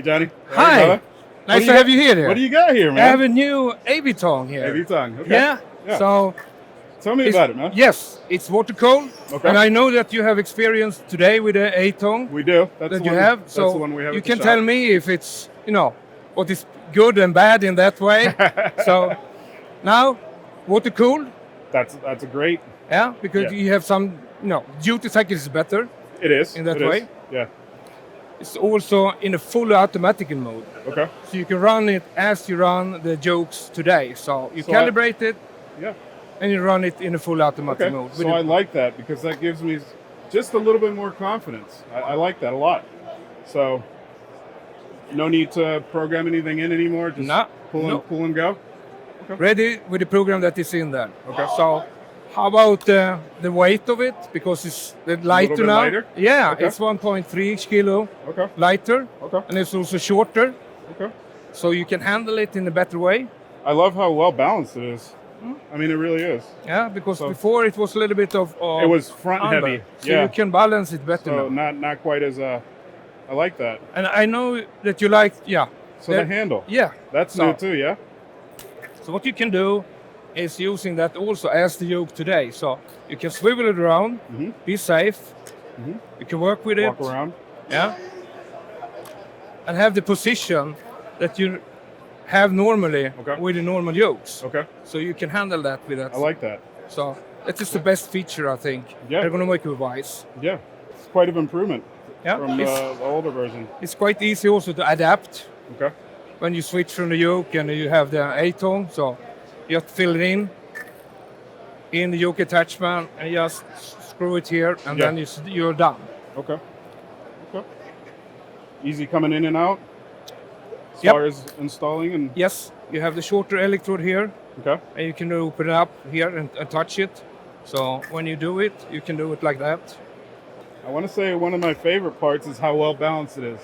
Johnny. Hi. Brother. Nice to have you here. What do you got here, man? I have a new AW-tong here. AW-tong. Okay. Yeah. So tell me about it, man. yes, it's water cold. Okay. And I know that you have experience today with the A-tong. We do. That's that the you one, have. That's So the one we have you at the can shop. tell me if it's what is good and bad in that way. So now water cooled. That's a great. Yeah, because you have some duty cycle is better. It is in that it way. Is. Yeah. It's also in a fully automatic mode. Okay. So you can run it as you run the jokes today. So you calibrate it. Yeah. And you run it in a full automatic mode. So I like that because that gives me just a little bit more confidence. I like that a lot. So no need to program anything in anymore. Just pull and go. Okay. Ready with the program that is in there. Okay. So how about the weight of it? Because it's lighter now. Lighter? Yeah, Okay. it's 1.3 kilo lighter. Okay. And it's also shorter. Okay. So you can handle it in a better way. I love how well balanced it is. I mean, it really is. Yeah, because before it was a little bit of it was front heavy. So you can balance it better so now. not quite as I like that. And I know that you like So the handle. Yeah. That's new too, yeah? So what you can do is using that also as the yoke today. So you can swivel it around, be safe. You can work with Walk around. Yeah. And have the position that you have normally with the normal yokes. Okay. So you can handle that with that. I like that. So that is the best feature, I think, ergonomic-wise. Yeah. It's quite an improvement from it's, the older version. It's quite easy also to adapt. Okay. When you switch from the yoke and you have the A-tone, so you just fill it in the yoke attachment and just screw it here, and then you're done. Okay. Okay. Easy coming in and out as far as installing and. Yes, you have the shorter electrode here. Okay. And you can open it up here and touch it. So when you do it, you can do it like that. I want to say one of my favorite parts is how well balanced it is.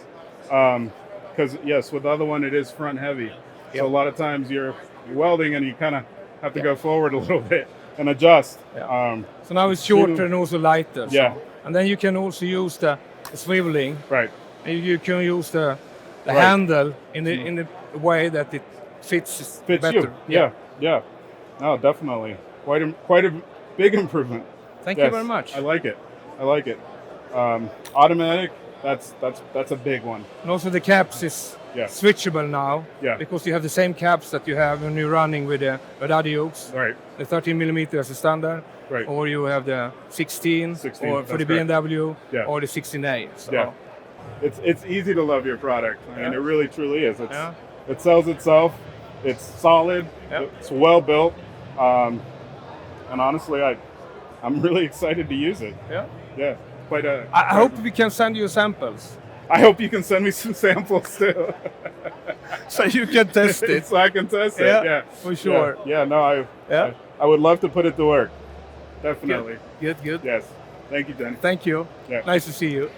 Because yes, with the other one it is front heavy. So a lot of times you're welding and you kind of have to go forward a little bit and adjust. So now it's shorter and also lighter. Yeah. So. And then you can also use the swiveling. Right. And you can use the handle in the way that it fits better. You. Yeah. No, definitely. Quite a big improvement. Thank you very much. I like it. Automatic. That's a big one. And also the caps is switchable now. Yeah. Because you have the same caps that you have when you're running with the other yokes. Right. The 13mm as a standard. Right. Or you have the 16 or for the BMW or the 16A. So. Yeah. It's easy to love your product. I mean, it really truly is. It sells itself. It's solid. It's well built. And honestly, I'm really excited to use it. Yeah. Yeah. I hope we can send you samples. I hope you can send me some samples too. So you can test it. So I can test it. Yeah. For sure. Yeah. No, I would love to put it to work. Definitely. Good. Yes. Thank you, Danny. Thank you. Yeah. Nice to see you.